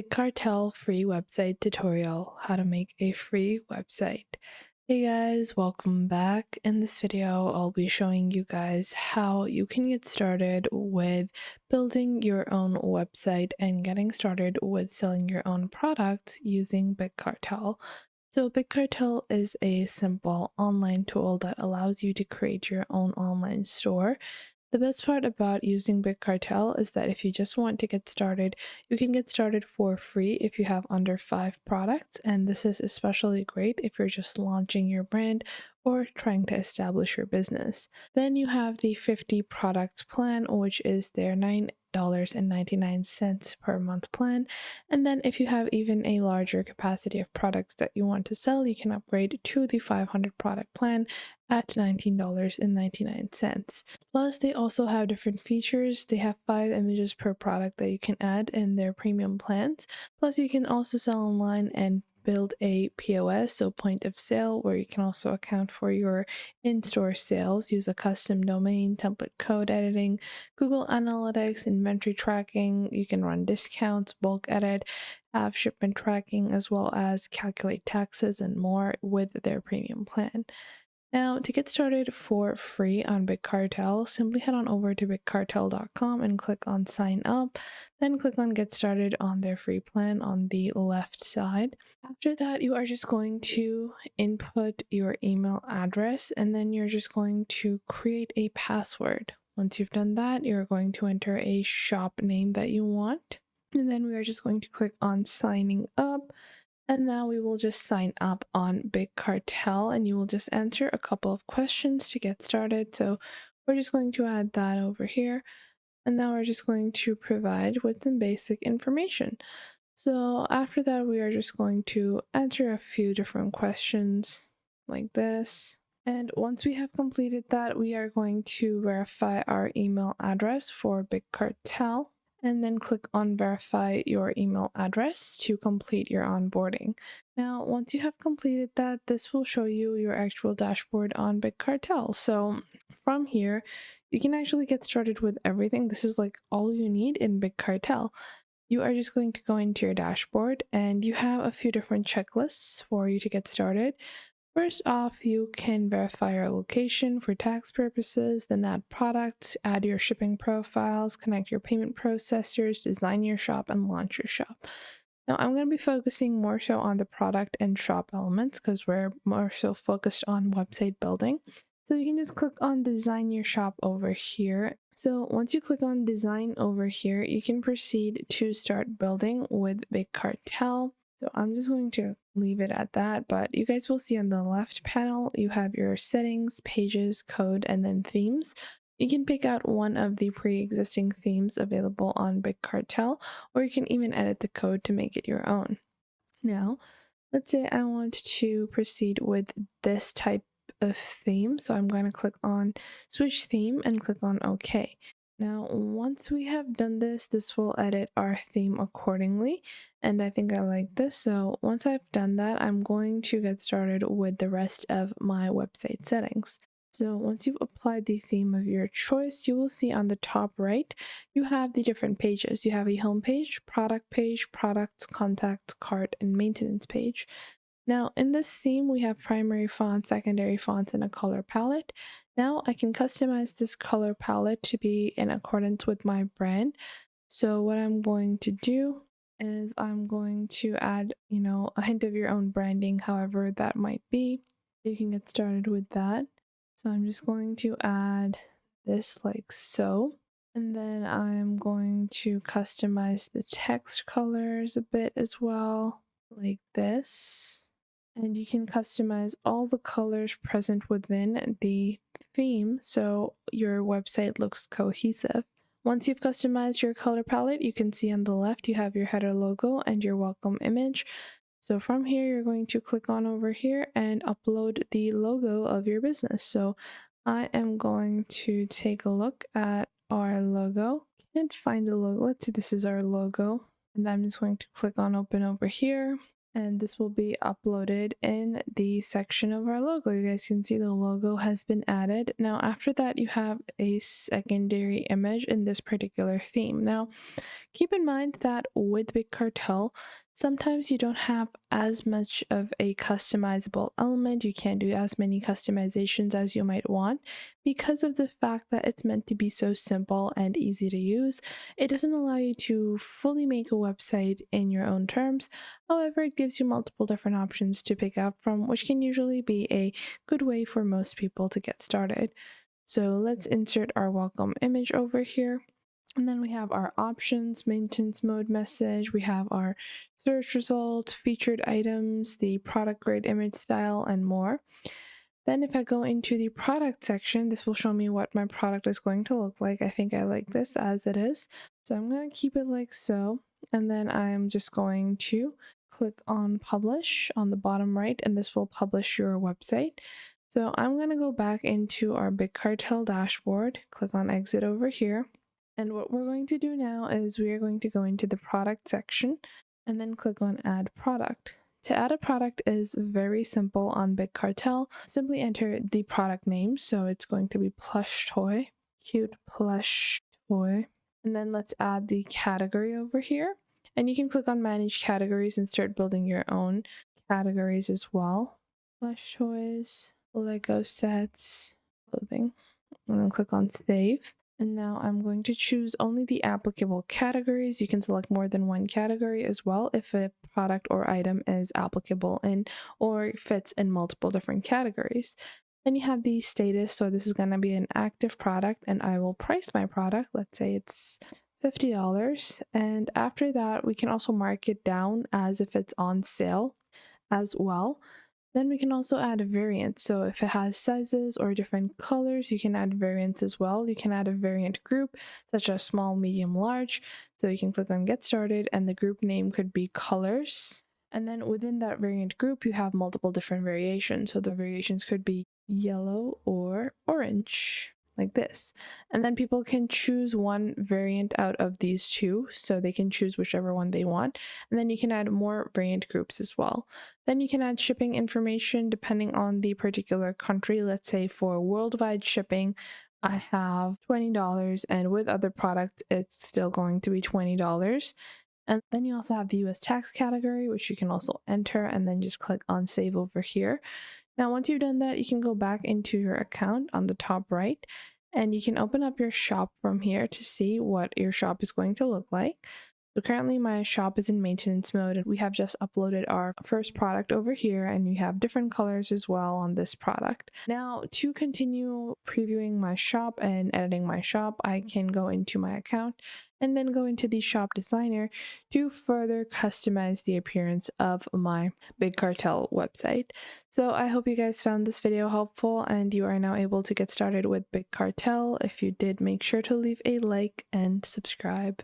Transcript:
Big Cartel free website tutorial, how to make a free website. Hey guys, welcome back. In this video, I'll be showing you guys how you can get started with building your own website and getting started with selling your own products using Big Cartel. So Big Cartel is a simple online tool that allows you to create your own online store. The best part about using Big Cartel is that if you just want to get started, you can get started for free if you have under 5 products, and this is especially great if you're just launching your brand or trying to establish your business. Then you have the 50 product plan, which is their $9.99 per month plan. And then if you have even a larger capacity of products that you want to sell, you can upgrade to the 500 product plan at $19.99. Plus, they also have different features. They have 5 images per product that you can add in their premium plans. Plus, you can also sell online and build a POS, so point of sale, where you can also account for your in-store sales, use a custom domain, template code editing, Google Analytics, inventory tracking. You can run discounts, bulk edit, have shipment tracking, as well as calculate taxes and more with their premium plan. Now, to get started for free on Big Cartel, simply head on over to bigcartel.com and click on sign up, then click on get started on their free plan on the left side. After that, you are just going to input your email address and then you're just going to create a password. Once you've done that, you're going to enter a shop name that you want, and then we are just going to click on signing up. And now we will just sign up on Big Cartel and you will just answer a couple of questions to get started. So we're just going to add that over here. And now we're just going to provide with some basic information. So after that, we are just going to answer a few different questions like this. And once we have completed that, we are going to verify our email address for Big Cartel, and then click on verify your email address to complete your onboarding. Now, once you have completed that, this will show you your actual dashboard on Big Cartel. So from here, you can actually get started with everything. This is like all you need in Big Cartel. You are just going to go into your dashboard and you have a few different checklists for you to get started. First off, you can verify your location for tax purposes, then add products, add your shipping profiles, connect your payment processors, design your shop, and launch your shop. Now, I'm going to be focusing more so on the product and shop elements because we're more so focused on website building. So you can just click on design your shop over here. So once you click on design over here, you can proceed to start building with Big Cartel. So I'm just going to leave it at that, but you guys will see on the left panel, you have your settings, pages, code, and then themes. You can pick out one of the pre-existing themes available on Big Cartel, or you can even edit the code to make it your own. Now, let's say I want to proceed with this type of theme. So I'm going to click on switch theme and click on OK. Now, once we have done this, this will edit our theme accordingly, and I think I like this. So once I've done that, I'm going to get started with the rest of my website settings. So once you've applied the theme of your choice, you will see on the top right, you have the different pages. You have a home page, products, contact, cart, and maintenance page. Now, in this theme, we have primary fonts, secondary fonts, and a color palette. Now, I can customize this color palette to be in accordance with my brand. So what I'm going to do is I'm going to add, a hint of your own branding, however that might be. You can get started with that. So I'm just going to add this like so. And then I'm going to customize the text colors a bit as well, like this. And you can customize all the colors present within the theme so your website looks cohesive. Once you've customized your color palette, you can see on the left you have your header logo and your welcome image. So from here, you're going to click on over here and upload the logo of your business. So I am going to take a look at our logo. Can't find the logo. Let's see, this is our logo. And I'm just going to click on open over here. and this will be uploaded in the section of our logo. You guys can see the logo has been added. Now after that, you have a secondary image in this particular theme. Now keep in mind that with Big Cartel, sometimes you don't have as much of a customizable element. You can't do as many customizations as you might want because of the fact that it's meant to be so simple and easy to use. It doesn't allow you to fully make a website in your own terms. However, it gives you multiple different options to pick up from, which can usually be a good way for most people to get started. So let's insert our welcome image over here. And then we have our options, maintenance mode message, we have our search results, featured items, the product grade image style, and more. Then if I go into the product section, this will show me what my product is going to look like. I think I like this as it is. So I'm going to keep it like so. And then I'm just going to click on publish on the bottom right, and this will publish your website. So I'm going to go back into our Big Cartel dashboard, click on exit over here. And what we're going to do now is we are going to go into the product section and then click on add product. To add a product is very simple on Big Cartel. Simply enter the product name. So it's going to be plush toy, cute plush toy. And then let's add the category over here. And you can click on manage categories and start building your own categories as well. Plush toys, Lego sets, clothing. And then click on save. And now I'm going to choose only the applicable categories. You can select more than one category as well if a product or item is applicable in or fits in multiple different categories. Then you have the status. So this is going to be an active product, and I will price my product. Let's say it's $50. And after that, we can also mark it down as if it's on sale as well. Then we can also add a variant. So if it has sizes or different colors, you can add variants as well. You can add a variant group such as small, medium, large. So you can click on get started, and the group name could be colors. And then within that variant group, you have multiple different variations. So the variations could be yellow or orange, like this. And then people can choose one variant out of these two, so they can choose whichever one they want. And then you can add more variant groups as well. Then you can add shipping information depending on the particular country. Let's say for worldwide shipping, I have $20, and with other products, it's still going to be $20. And then you also have the US tax category, which you can also enter, and then just click on save over here. Now, once you've done that, you can go back into your account on the top right, and you can open up your shop from here to see what your shop is going to look like. So currently my shop is in maintenance mode, and we have just uploaded our first product over here, and we have different colors as well on this product. Now, to continue previewing my shop and editing my shop, I can go into my account and then go into the shop designer to further customize the appearance of my Big Cartel website. So I hope you guys found this video helpful and you are now able to get started with Big Cartel. If you did, make sure to leave a like and subscribe.